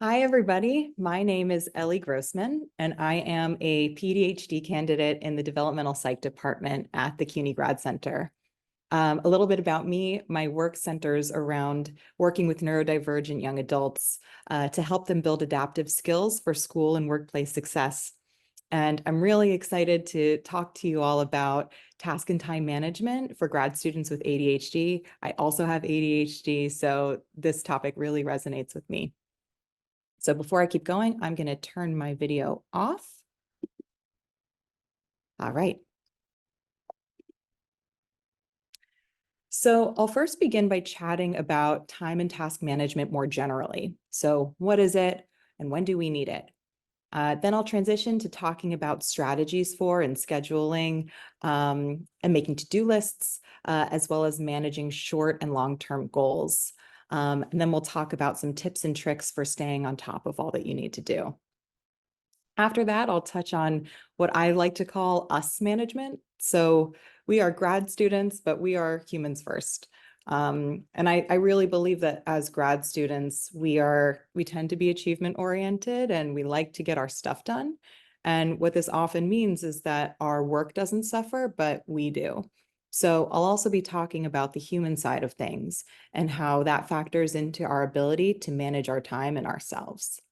Hi, everybody. My name is Ellie Grossman, and I am a PhD candidate in the Developmental Psych department at the CUNY Grad Center. A little bit about me, my work centers around working with neurodivergent young adults to help them build adaptive skills for school and workplace success. And I'm really excited to talk to you all about task and time management for grad students with ADHD. I also have ADHD, so this topic really resonates with me. So before I keep going, I'm going to turn my video off. All right. So I'll first begin by chatting about time and task management more generally. So what is it and when do we need it? Then I'll transition to talking about strategies for and scheduling and making to-do lists, as well as managing short and long-term goals. And then we'll talk about some tips and tricks for staying on top of all that you need to do. After that, I'll touch on what I like to call us management. So we are grad students, but we are humans first. And I really believe that as grad students, we tend to be achievement oriented and we like to get our stuff done. And what this often means is that our work doesn't suffer, but we do. So I'll also be talking about the human side of things and how that factors into our ability to manage our time and ourselves.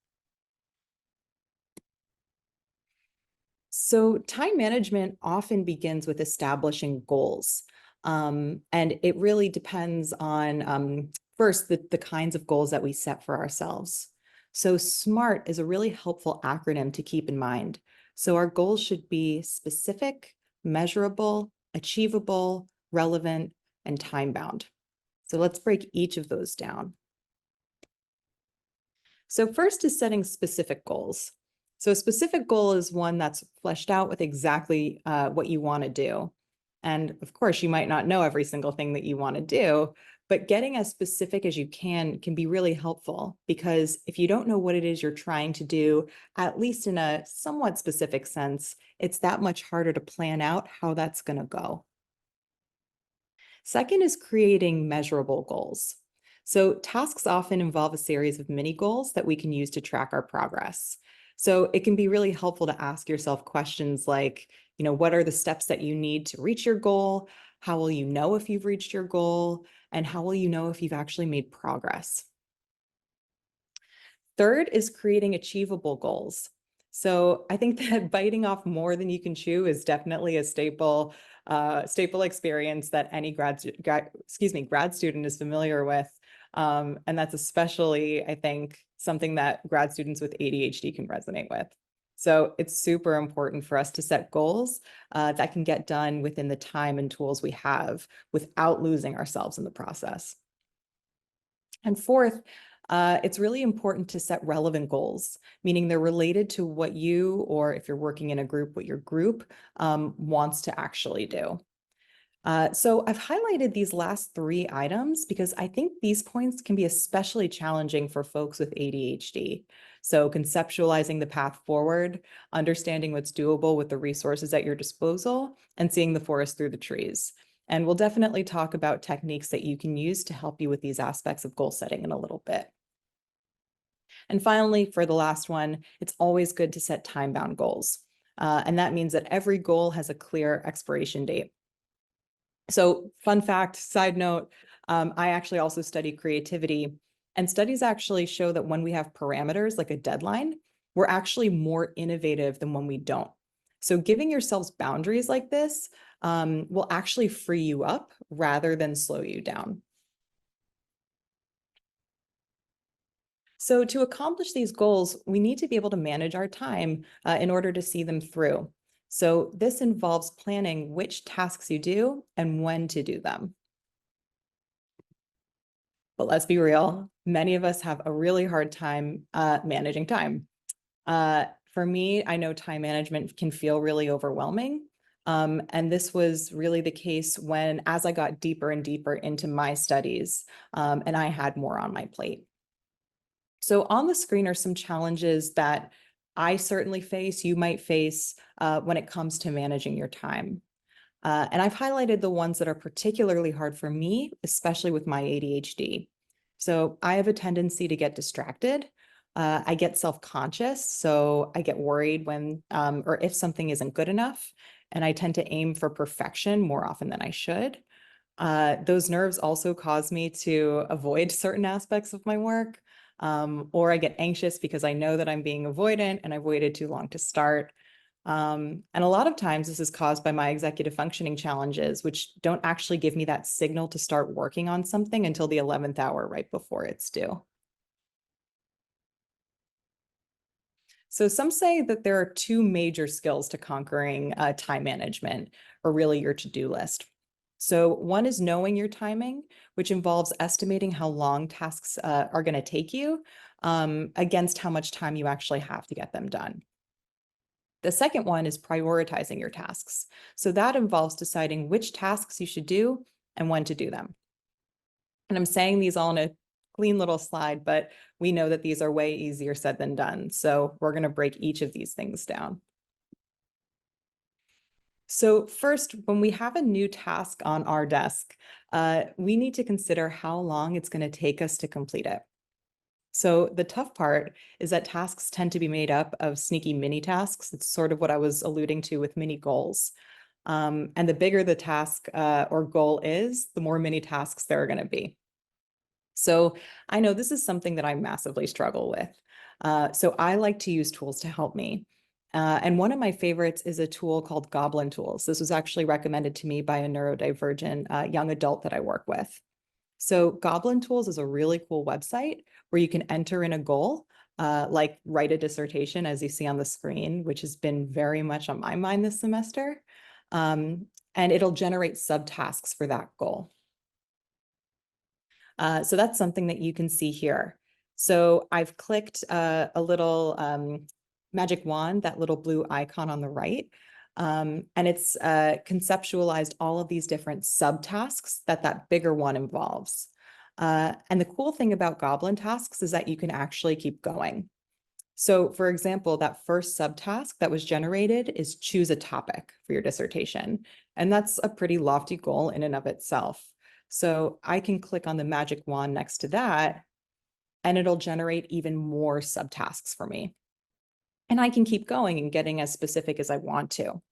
So time management often begins with establishing goals. And it really depends on, first, the kinds of goals that we set for ourselves. So SMART is a really helpful acronym to keep in mind. So our goals should be specific, measurable, achievable, relevant, and time-bound. So let's break each of those down. So first is setting specific goals. So a specific goal is one that's fleshed out with exactly what you want to do. And of course, you might not know every single thing that you want to do, but getting as specific as you can be really helpful, because if you don't know what it is you're trying to do, at least in a somewhat specific sense, it's that much harder to plan out how that's going to go. Second is creating measurable goals. So tasks often involve a series of mini goals that we can use to track our progress. So it can be really helpful to ask yourself questions like, what are the steps that you need to reach your goal? How will you know if you've reached your goal? And how will you know if you've actually made progress? Third is creating achievable goals. So I think that biting off more than you can chew is definitely a staple experience that any grad student is familiar with. And that's especially, I think, something that grad students with ADHD can resonate with. So it's super important for us to set goals that can get done within the time and tools we have without losing ourselves in the process. And fourth, it's really important to set relevant goals, meaning they're related to what you, or if you're working in a group, what your group wants to actually do. So I've highlighted these last three items because I think these points can be especially challenging for folks with ADHD. So conceptualizing the path forward, understanding what's doable with the resources at your disposal, and seeing the forest through the trees. And we'll definitely talk about techniques that you can use to help you with these aspects of goal setting in a little bit. And finally, for the last one, it's always good to set time-bound goals. And that means that every goal has a clear expiration date. So fun fact, side note, I actually also study creativity, and studies actually show that when we have parameters like a deadline, we're actually more innovative than when we don't. So giving yourselves boundaries like this will actually free you up rather than slow you down. So to accomplish these goals, we need to be able to manage our time in order to see them through. So this involves planning which tasks you do and when to do them. But let's be real, many of us have a really hard time managing time. For me, I know time management can feel really overwhelming. And this was really the case as I got deeper and deeper into my studies, and I had more on my plate. So on the screen are some challenges that I certainly face, you might face when it comes to managing your time. And I've highlighted the ones that are particularly hard for me, especially with my ADHD. So I have a tendency to get distracted. I get self-conscious, so I get worried when or if something isn't good enough, and I tend to aim for perfection more often than I should. Those nerves also cause me to avoid certain aspects of my work, or I get anxious because I know that I'm being avoidant and I've waited too long to start. And a lot of times this is caused by my executive functioning challenges, which don't actually give me that signal to start working on something until the 11th hour right before it's due. So some say that there are two major skills to conquering time management, or really your to-do list. So one is knowing your timing, which involves estimating how long tasks are going to take you against how much time you actually have to get them done. The second one is prioritizing your tasks. So that involves deciding which tasks you should do and when to do them. And I'm saying these all in a clean little slide, but we know that these are way easier said than done. So we're going to break each of these things down. So first, when we have a new task on our desk, we need to consider how long it's going to take us to complete it. So the tough part is that tasks tend to be made up of sneaky mini tasks. It's sort of what I was alluding to with mini goals. And the bigger the task or goal is, the more mini tasks there are going to be. So I know this is something that I massively struggle with. So I like to use tools to help me. And one of my favorites is a tool called Goblin Tools. This was actually recommended to me by a neurodivergent young adult that I work with. So Goblin Tools is a really cool website where you can enter in a goal, like write a dissertation, as you see on the screen, which has been very much on my mind this semester. And it'll generate subtasks for that goal. So that's something that you can see here. So I've clicked a little magic wand, that little blue icon on the right, and it's conceptualized all of these different subtasks that bigger one involves. And the cool thing about Goblin tasks is that you can actually keep going. So for example, that first subtask that was generated is choose a topic for your dissertation. And that's a pretty lofty goal in and of itself. So I can click on the magic wand next to that, and it'll generate even more subtasks for me. And I can keep going and getting as specific as I want to.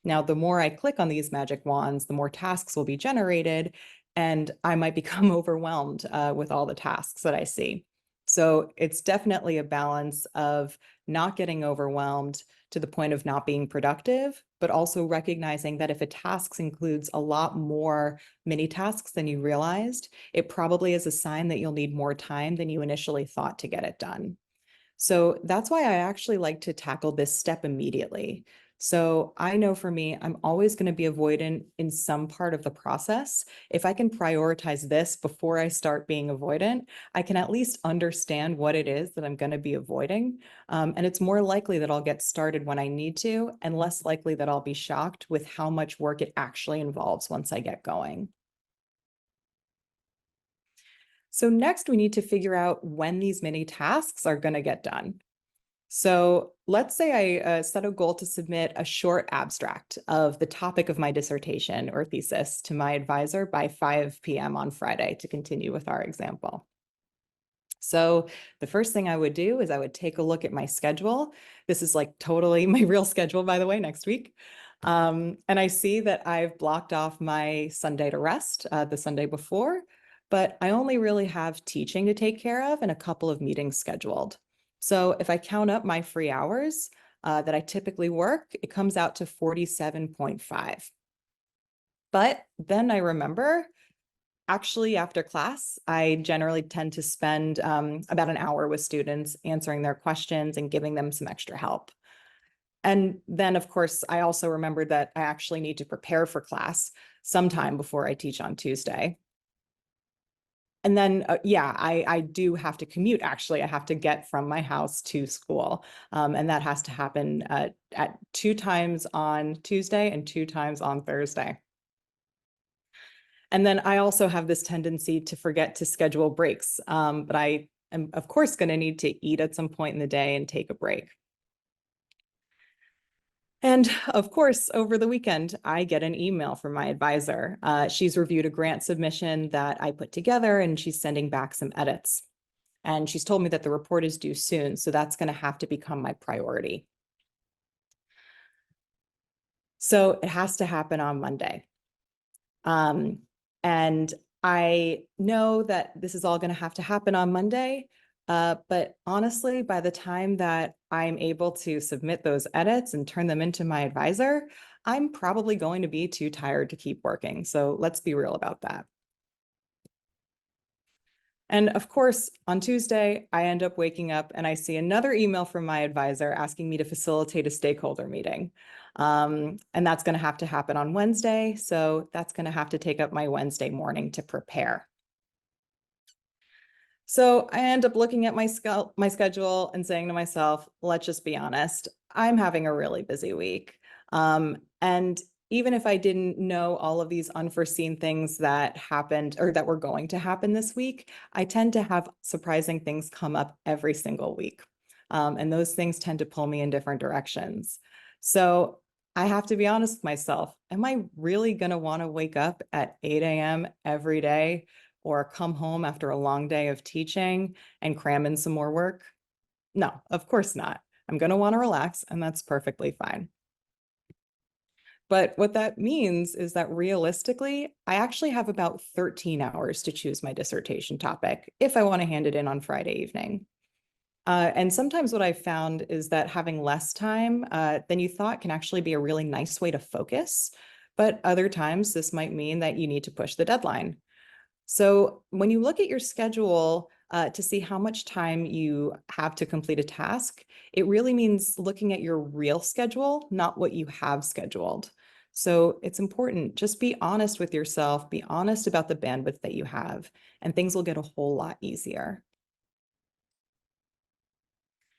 Now, the more I click on these magic wands, the more tasks will be generated, and I might become overwhelmed with all the tasks that I see. So it's definitely a balance of not getting overwhelmed to the point of not being productive, but also recognizing that if a task includes a lot more mini tasks than you realized, it probably is a sign that you'll need more time than you initially thought to get it done. So that's why I actually like to tackle this step immediately. So I know for me, I'm always going to be avoidant in some part of the process. If I can prioritize this before I start being avoidant, I can at least understand what it is that I'm going to be avoiding. And it's more likely that I'll get started when I need to, and less likely that I'll be shocked with how much work it actually involves once I get going. So next, we need to figure out when these mini tasks are going to get done. So let's say I set a goal to submit a short abstract of the topic of my dissertation or thesis to my advisor by 5 p.m. on Friday, to continue with our example. So the first thing I would do is I would take a look at my schedule. This is like totally my real schedule, by the way, next week. And I see that I've blocked off my Sunday to rest the Sunday before, but I only really have teaching to take care of and a couple of meetings scheduled. So if I count up my free hours that I typically work, it comes out to 47.5. But then I remember, actually, after class, I generally tend to spend about an hour with students answering their questions and giving them some extra help. And then, of course, I also remembered that I actually need to prepare for class sometime before I teach on Tuesday. And then, yeah, I do have to commute, actually. I have to get from my house to school. And that has to happen at 2 times on Tuesday and 2 times on Thursday. And then I also have this tendency to forget to schedule breaks, but I am, of course, going to need to eat at some point in the day and take a break. And of course, over the weekend, I get an email from my advisor. She's reviewed a grant submission that I put together, and she's sending back some edits. And she's told me that the report is due soon, so that's going to have to become my priority. So it has to happen on Monday. And I know that this is all going to have to happen on Monday. But honestly, by the time that I'm able to submit those edits and turn them into my advisor, I'm probably going to be too tired to keep working. So let's be real about that. And of course, on Tuesday, I end up waking up and I see another email from my advisor asking me to facilitate a stakeholder meeting. And that's going to have to happen on Wednesday. So that's going to have to take up my Wednesday morning to prepare. So I end up looking at my schedule and saying to myself, let's just be honest, I'm having a really busy week. And even if I didn't know all of these unforeseen things that happened or that were going to happen this week, I tend to have surprising things come up every single week. And those things tend to pull me in different directions. So I have to be honest with myself. Am I really going to want to wake up at 8 a.m. every day or come home after a long day of teaching and cram in some more work? No, of course not. I'm going to want to relax, and that's perfectly fine. But what that means is that realistically, I actually have about 13 hours to choose my dissertation topic if I want to hand it in on Friday evening. And sometimes what I've found is that having less time than you thought can actually be a really nice way to focus. But other times, this might mean that you need to push the deadline. So when you look at your schedule to see how much time you have to complete a task, it really means looking at your real schedule, not what you have scheduled. So it's important, just be honest with yourself, be honest about the bandwidth that you have, and things will get a whole lot easier.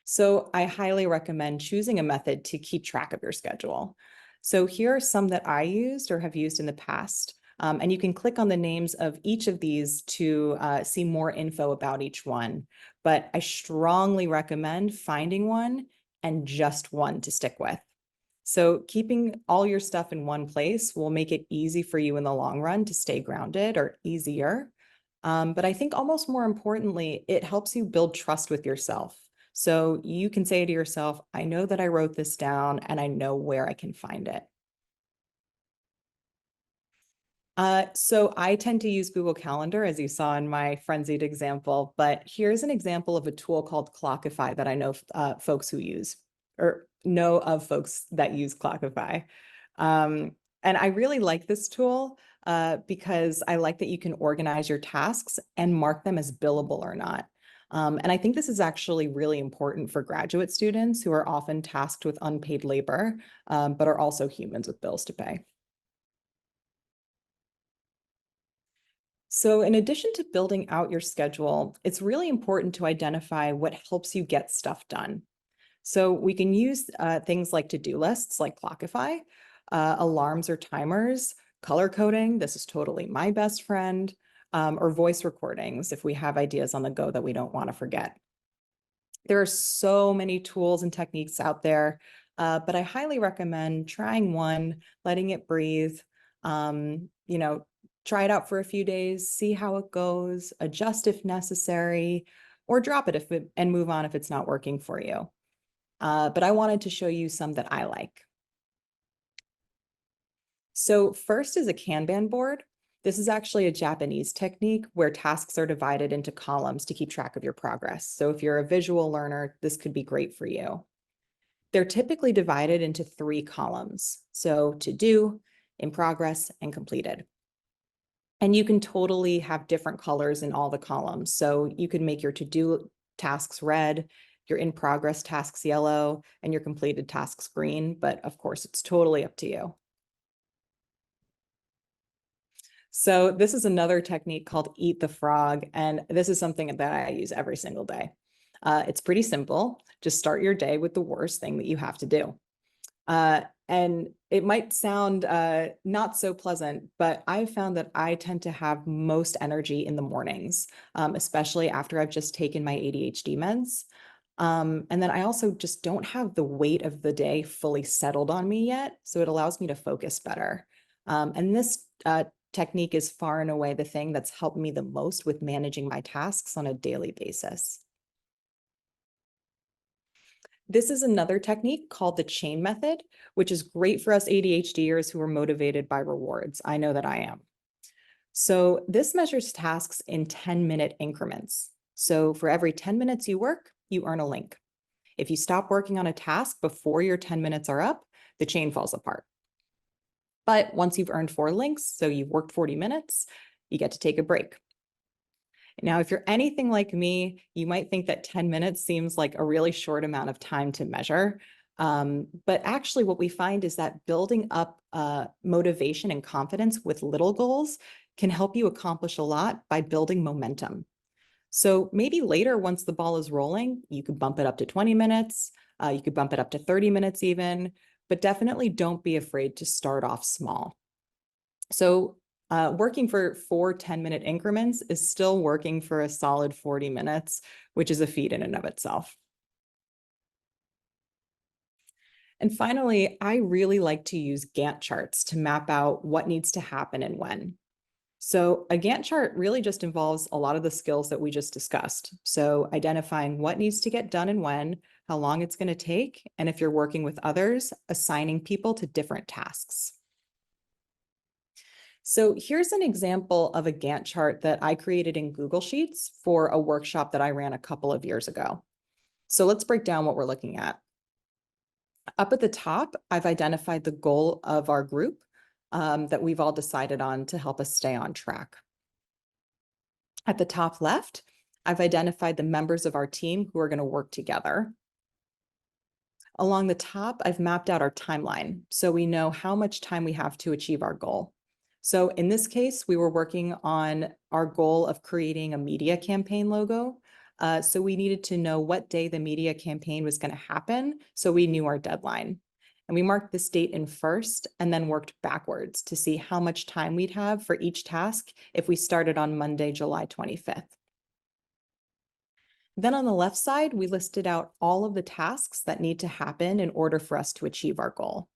So I highly recommend choosing a method to keep track of your schedule. So here are some that I used or have used in the past. And you can click on the names of each of these to see more info about each one. But I strongly recommend finding one and just one to stick with. So keeping all your stuff in one place will make it easy for you in the long run to stay grounded, or easier. But I think almost more importantly, it helps you build trust with yourself. So you can say to yourself, I know that I wrote this down and I know where I can find it. So I tend to use Google Calendar, as you saw in my frenzied example, but here's an example of a tool called Clockify that I know folks who use, or know of folks that use Clockify. And I really like this tool because I like that you can organize your tasks and mark them as billable or not. And I think this is actually really important for graduate students who are often tasked with unpaid labor, but are also humans with bills to pay. So in addition to building out your schedule, it's really important to identify what helps you get stuff done. So we can use things like to-do lists, like Clockify, alarms or timers, color coding, this is totally my best friend, or voice recordings if we have ideas on the go that we don't want to forget. There are so many tools and techniques out there, but I highly recommend trying one, letting it breathe, try it out for a few days, see how it goes, adjust if necessary, or drop it and move on if it's not working for you. But I wanted to show you some that I like. So first is a Kanban board. This is actually a Japanese technique where tasks are divided into columns to keep track of your progress. So if you're a visual learner, this could be great for you. They're typically divided into 3 columns. So to do, in progress, and completed. And you can totally have different colors in all the columns. So you can make your to-do tasks red, your in progress tasks yellow, and your completed tasks green. But of course, it's totally up to you. So this is another technique called Eat the Frog. And this is something that I use every single day. It's pretty simple. Just start your day with the worst thing that you have to do. And it might sound not so pleasant, but I've found that I tend to have most energy in the mornings, especially after I've just taken my ADHD meds. And then I also just don't have the weight of the day fully settled on me yet, so it allows me to focus better. And this technique is far and away the thing that's helped me the most with managing my tasks on a daily basis. This is another technique called the chain method, which is great for us ADHDers who are motivated by rewards. I know that I am. So this measures tasks in 10-minute increments. So for every 10 minutes you work, you earn a link. If you stop working on a task before your 10 minutes are up, the chain falls apart. But once you've earned 4 links, so you've worked 40 minutes, you get to take a break. Now, if you're anything like me, you might think that 10 minutes seems like a really short amount of time to measure. But actually what we find is that building up motivation and confidence with little goals can help you accomplish a lot by building momentum. So maybe later, once the ball is rolling, you could bump it up to 20 minutes, you could bump it up to 30 minutes even, but definitely don't be afraid to start off small. So working for 4 10-minute increments is still working for a solid 40 minutes, which is a feat in and of itself. And finally, I really like to use Gantt charts to map out what needs to happen and when. So a Gantt chart really just involves a lot of the skills that we just discussed. So identifying what needs to get done and when, how long it's going to take, and if you're working with others, assigning people to different tasks. So here's an example of a Gantt chart that I created in Google Sheets for a workshop that I ran a couple of years ago. So let's break down what we're looking at. Up at the top, I've identified the goal of our group that we've all decided on to help us stay on track. At the top left, I've identified the members of our team who are going to work together. Along the top, I've mapped out our timeline, so we know how much time we have to achieve our goal. So in this case, we were working on our goal of creating a media campaign logo. So we needed to know what day the media campaign was going to happen, so we knew our deadline. And we marked this date in first and then worked backwards to see how much time we'd have for each task if we started on Monday, July 25th. Then on the left side, we listed out all of the tasks that need to happen in order for us to achieve our goal.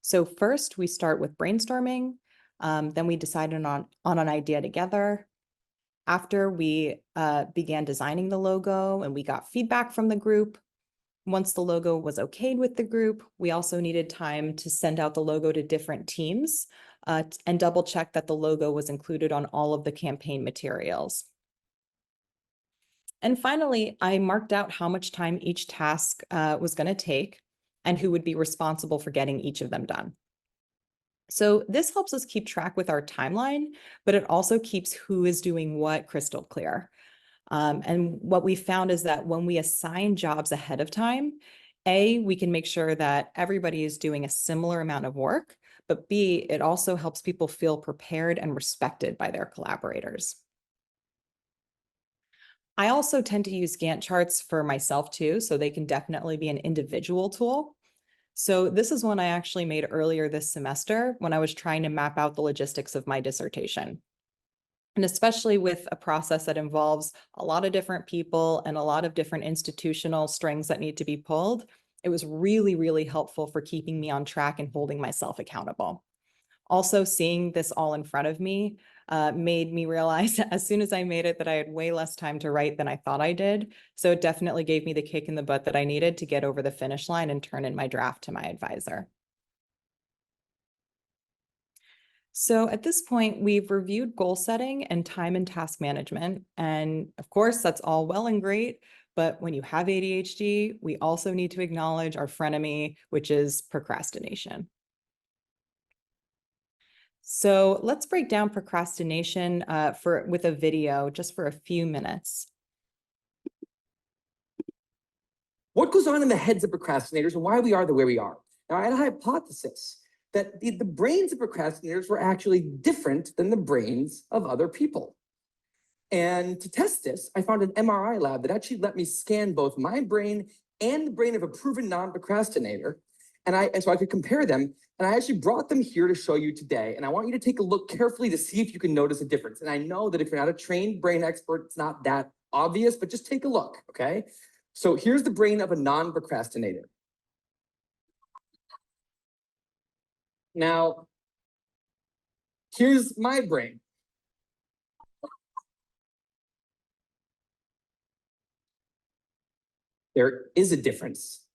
So first, we start with brainstorming. Then we decided on an idea together. After we began designing the logo and we got feedback from the group. Once the logo was okayed with the group, we also needed time to send out the logo to different teams and double check that the logo was included on all of the campaign materials. And finally, I marked out how much time each task was going to take and who would be responsible for getting each of them done. So this helps us keep track with our timeline, but it also keeps who is doing what crystal clear. And what we found is that when we assign jobs ahead of time, A, we can make sure that everybody is doing a similar amount of work, but B, it also helps people feel prepared and respected by their collaborators. I also tend to use Gantt charts for myself too, so they can definitely be an individual tool. So this is one I actually made earlier this semester when I was trying to map out the logistics of my dissertation. And especially with a process that involves a lot of different people and a lot of different institutional strings that need to be pulled, it was really, really helpful for keeping me on track and holding myself accountable. Also, seeing this all in front of me made me realize as soon as I made it that I had way less time to write than I thought I did. So it definitely gave me the kick in the butt that I needed to get over the finish line and turn in my draft to my advisor. So at this point, we've reviewed goal setting and time and task management. And of course, that's all well and great. But when you have ADHD, we also need to acknowledge our frenemy, which is procrastination. So let's break down procrastination with a video just for a few minutes. What goes on in the heads of procrastinators and why we are the way we are? Now, I had a hypothesis that the brains of procrastinators were actually different than the brains of other people. And to test this, I found an MRI lab that actually let me scan both my brain and the brain of a proven non-procrastinator. And so I could compare them. And I actually brought them here to show you today. And I want you to take a look carefully to see if you can notice a difference. And I know that if you're not a trained brain expert, it's not that obvious, but just take a look, okay? So here's the brain of a non-procrastinator. Now, Here's my brain. There is a difference.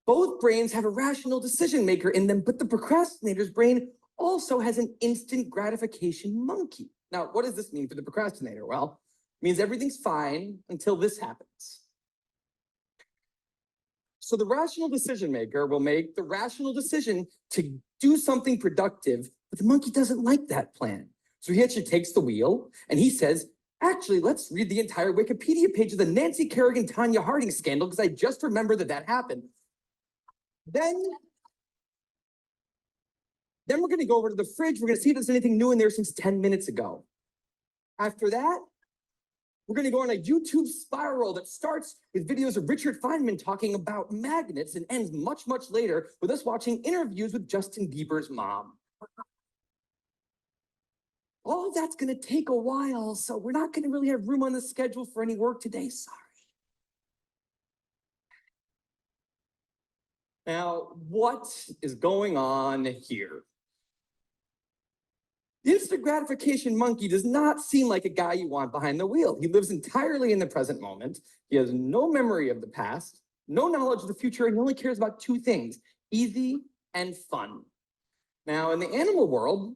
Both brains have a rational decision maker in them, but the procrastinator's brain also has an instant gratification monkey. Now, what does this mean for the procrastinator? Well, it means everything's fine until this happens. So the rational decision maker will make the rational decision to do something productive, but the monkey doesn't like that plan. So he actually takes the wheel and he says, actually, let's read the entire Wikipedia page of the Nancy Kerrigan, Tanya Harding scandal, because I just remember that happened. Then we're going to go over to the fridge. We're going to see if there's anything new in there since 10 minutes ago. After that, we're going to go on a YouTube spiral that starts with videos of Richard Feynman talking about magnets and ends much, much later with us watching interviews with Justin Bieber's mom. All of that's going to take a while, so we're not going to really have room on the schedule for any work today. Sorry. Now, what is going on here? The instant gratification monkey does not seem like a guy you want behind the wheel. He lives entirely in the present moment. He has no memory of the past, no knowledge of the future, and he only cares about two things: easy and fun. Now, in the animal world,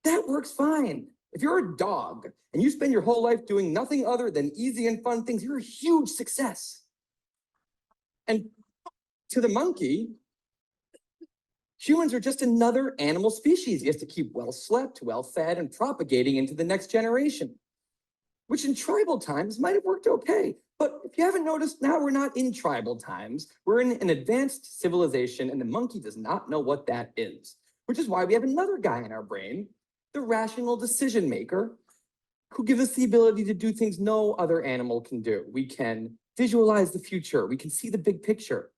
that works fine. If you're a dog and you spend your whole life doing nothing other than easy and fun things, you're a huge success. And to the monkey, humans are just another animal species. He has to keep well slept, well fed, and propagating into the next generation, which in tribal times might have worked okay. But if you haven't noticed, now we're not in tribal times. We're in an advanced civilization, and the monkey does not know what that is, which is why we have another guy in our brain, the rational decision maker, who gives us the ability to do things no other animal can do. We can visualize the future. We can see the big picture.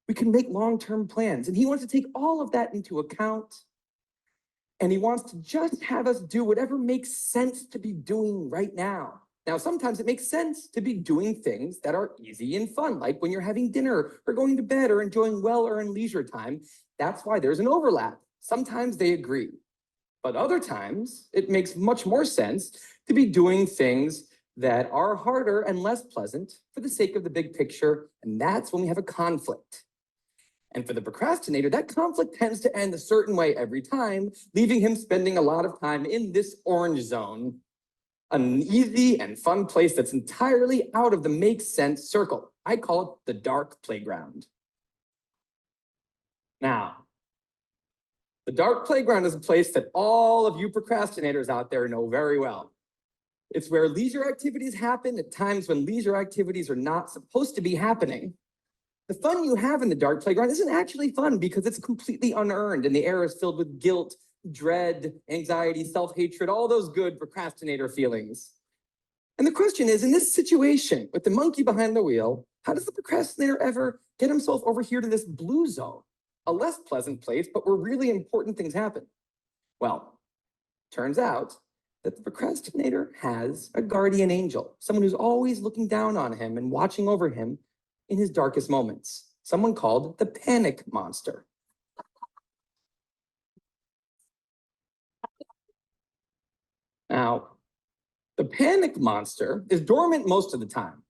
We can make long-term plans. And he wants to take all of that into account. And he wants to just have us do whatever makes sense to be doing right now. Now, sometimes it makes sense to be doing things that are easy and fun, like when you're having dinner or going to bed or enjoying well-earned leisure time. That's why there's an overlap. Sometimes they agree. But other times, it makes much more sense to be doing things that are harder and less pleasant for the sake of the big picture. And that's when we have a conflict. And for the procrastinator, that conflict tends to end a certain way every time, leaving him spending a lot of time in this orange zone, an easy and fun place that's entirely out of the make sense circle. I call it the dark playground. Now, the dark playground is a place that all of you procrastinators out there know very well. It's where leisure activities happen at times when leisure activities are not supposed to be happening. The fun you have in the dark playground isn't actually fun because it's completely unearned and the air is filled with guilt, dread, anxiety, self-hatred, all those good procrastinator feelings. And the question is, in this situation with the monkey behind the wheel, how does the procrastinator ever get himself over here to this blue zone? A less pleasant place, but where really important things happen. Well, turns out that the procrastinator has a guardian angel, someone who's always looking down on him and watching over him in his darkest moments, someone called the panic monster. Now, the panic monster is dormant most of the time,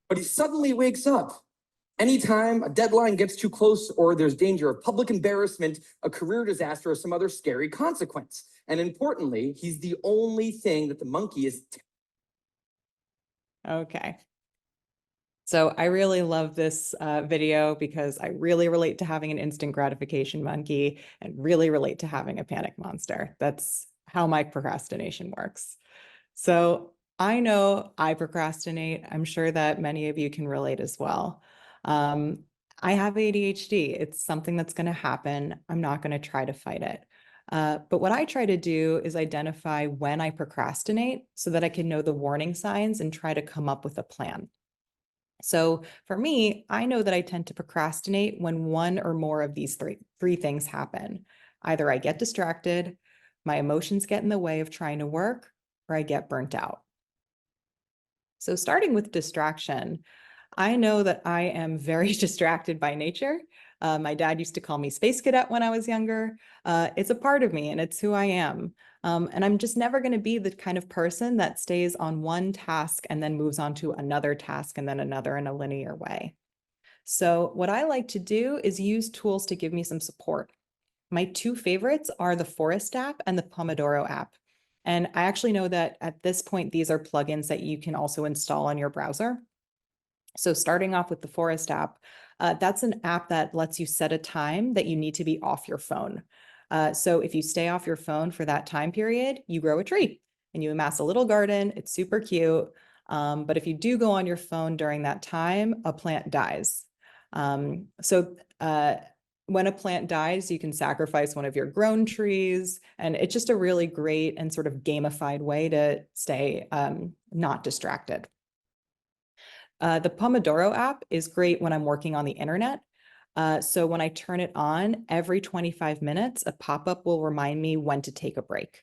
but he suddenly wakes up anytime a deadline gets too close or there's danger of public embarrassment, a career disaster, or some other scary consequence. And importantly, he's the only thing that the monkey is. Okay. So I really love this video because I really relate to having an instant gratification monkey and really relate to having a panic monster. That's how my procrastination works. So I know I procrastinate. I'm sure that many of you can relate as well. I have ADHD. It's something that's going to happen. I'm not going to try to fight it. But what I try to do is identify when I procrastinate so that I can know the warning signs and try to come up with a plan. So for me, I know that I tend to procrastinate when one or more of these three things happen. Either I get distracted, my emotions get in the way of trying to work, or I get burnt out. So starting with distraction, I know that I am very distracted by nature. My dad used to call me Space Cadet when I was younger. It's a part of me and it's who I am. And I'm just never going to be the kind of person that stays on one task and then moves on to another task and then another in a linear way. So what I like to do is use tools to give me some support. My two favorites are the Forest app and the Pomodoro app. And I actually know that at this point, these are plugins that you can also install on your browser. So starting off with the Forest app, that's an app that lets you set a time that you need to be off your phone. So if you stay off your phone for that time period, you grow a tree and you amass a little garden. It's super cute. But if you do go on your phone during that time, a plant dies. When a plant dies, you can sacrifice one of your grown trees. And it's just a really great and sort of gamified way to stay not distracted. The Pomodoro app is great when I'm working on the internet. So when I turn it on, every 25 minutes, a pop-up will remind me when to take a break.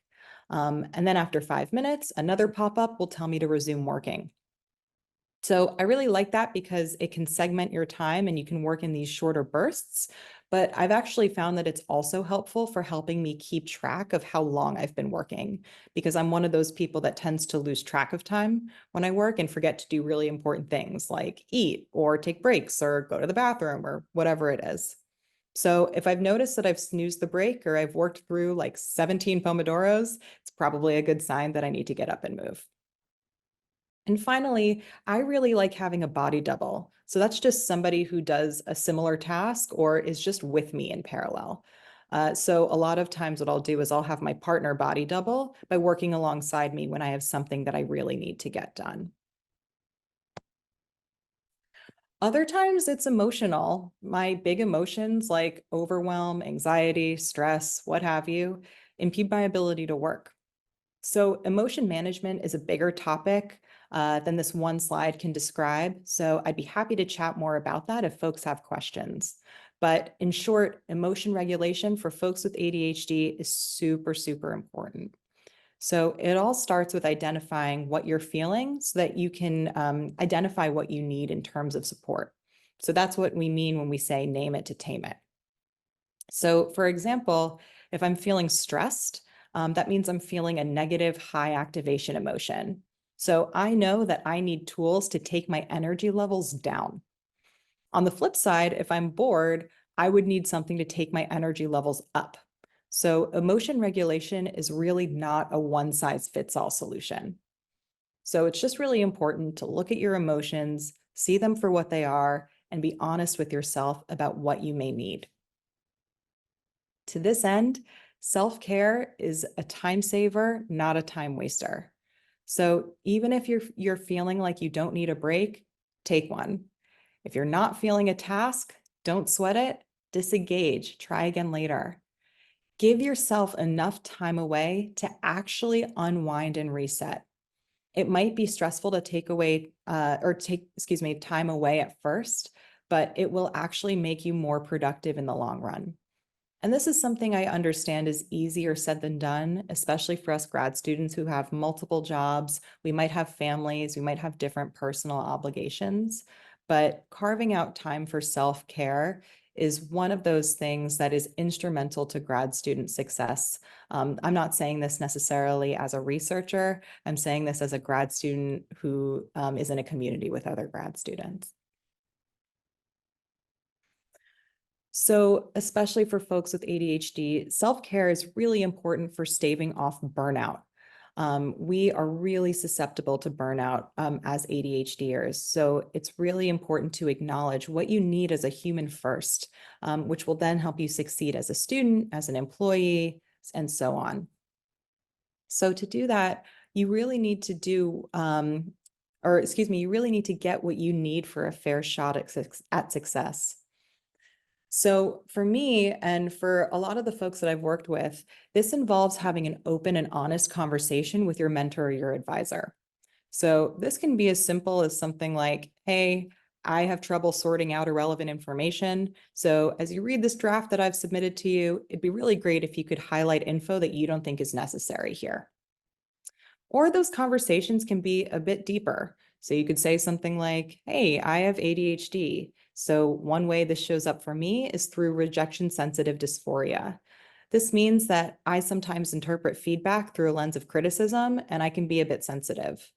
And then after 5 minutes, another pop-up will tell me to resume working. So I really like that because it can segment your time and you can work in these shorter bursts. But I've actually found that it's also helpful for helping me keep track of how long I've been working, because I'm one of those people that tends to lose track of time when I work and forget to do really important things like eat or take breaks or go to the bathroom or whatever it is. So if I've noticed that I've snoozed the break or I've worked through like 17 Pomodoros, it's probably a good sign that I need to get up and move. And finally, I really like having a body double. So that's just somebody who does a similar task or is just with me in parallel. So a lot of times what I'll do is I'll have my partner body double by working alongside me when I have something that I really need to get done. Other times it's emotional. My big emotions like overwhelm, anxiety, stress, what have you, impede my ability to work. So emotion management is a bigger topic than this one slide can describe. So I'd be happy to chat more about that if folks have questions. But in short, emotion regulation for folks with ADHD is super, super important. So it all starts with identifying what you're feeling so that you can identify what you need in terms of support. So that's what we mean when we say name it to tame it. So for example, if I'm feeling stressed, that means I'm feeling a negative high activation emotion. So I know that I need tools to take my energy levels down. On the flip side, if I'm bored, I would need something to take my energy levels up. So emotion regulation is really not a one size fits all solution. So it's just really important to look at your emotions, see them for what they are, and be honest with yourself about what you may need. To this end, self-care is a time saver, not a time waster. So even if you're feeling like you don't need a break, take one. If you're not feeling a task, don't sweat it, disengage, try again later. Give yourself enough time away to actually unwind and reset. It might be stressful to take time away at first, but it will actually make you more productive in the long run. And this is something I understand is easier said than done, especially for us grad students who have multiple jobs. We might have families, we might have different personal obligations, but carving out time for self-care is one of those things that is instrumental to grad student success. I'm not saying this necessarily as a researcher. I'm saying this as a grad student who is in a community with other grad students. So especially for folks with ADHD, self-care is really important for staving off burnout. We are really susceptible to burnout as ADHDers. So it's really important to acknowledge what you need as a human first, which will then help you succeed as a student, as an employee, and so on. So to do that, you really need to you really need to get what you need for a fair shot at success. So for me and for a lot of the folks that I've worked with, this involves having an open and honest conversation with your mentor or your advisor. So this can be as simple as something like, hey, I have trouble sorting out irrelevant information. So as you read this draft that I've submitted to you, it'd be really great if you could highlight info that you don't think is necessary here. Or those conversations can be a bit deeper. So you could say something like, hey, I have ADHD. So one way this shows up for me is through rejection sensitive dysphoria. This means that I sometimes interpret feedback through a lens of criticism, and I can be a bit sensitive.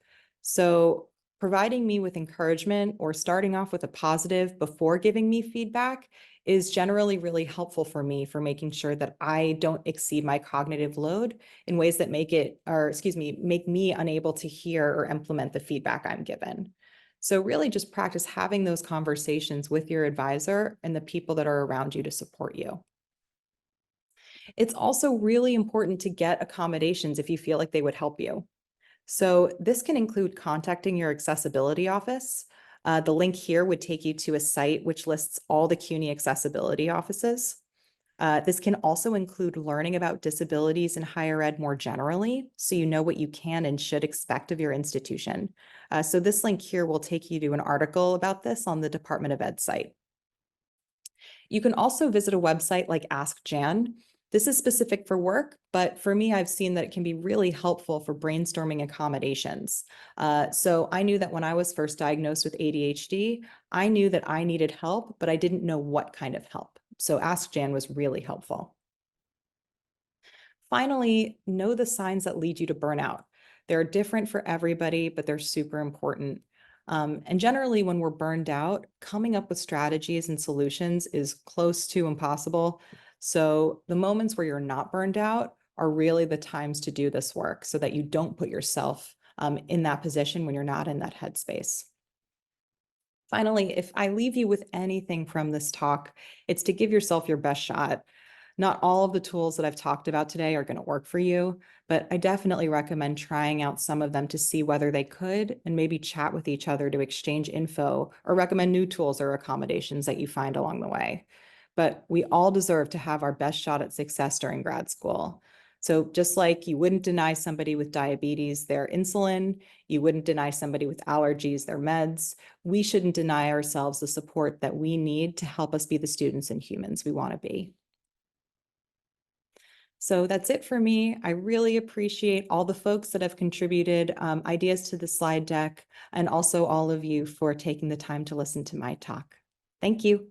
So providing me with encouragement or starting off with a positive before giving me feedback is generally really helpful for me for making sure that I don't exceed my cognitive load in ways that make me unable to hear or implement the feedback I'm given. So really just practice having those conversations with your advisor and the people that are around you to support you. It's also really important to get accommodations if you feel like they would help you. So this can include contacting your accessibility office. The link here would take you to a site which lists all the CUNY accessibility offices. This can also include learning about disabilities in higher ed more generally, so you know what you can and should expect of your institution. So this link here will take you to an article about this on the Department of Ed site. You can also visit a website like Ask Jan. This is specific for work, but for me, I've seen that it can be really helpful for brainstorming accommodations. So I knew that when I was first diagnosed with ADHD, I knew that I needed help, but I didn't know what kind of help. So Ask Jan was really helpful. Finally, know the signs that lead you to burnout. They're different for everybody, but they're super important. And generally, when we're burned out, coming up with strategies and solutions is close to impossible. So the moments where you're not burned out are really the times to do this work so that you don't put yourself in that position when you're not in that headspace. Finally, if I leave you with anything from this talk, it's to give yourself your best shot. Not all of the tools that I've talked about today are going to work for you, but I definitely recommend trying out some of them to see whether they could, and maybe chat with each other to exchange info or recommend new tools or accommodations that you find along the way. But we all deserve to have our best shot at success during grad school. So just like you wouldn't deny somebody with diabetes their insulin, you wouldn't deny somebody with allergies their meds, we shouldn't deny ourselves the support that we need to help us be the students and humans we want to be. So that's it for me. I really appreciate all the folks that have contributed ideas to the slide deck, and also all of you for taking the time to listen to my talk. Thank you.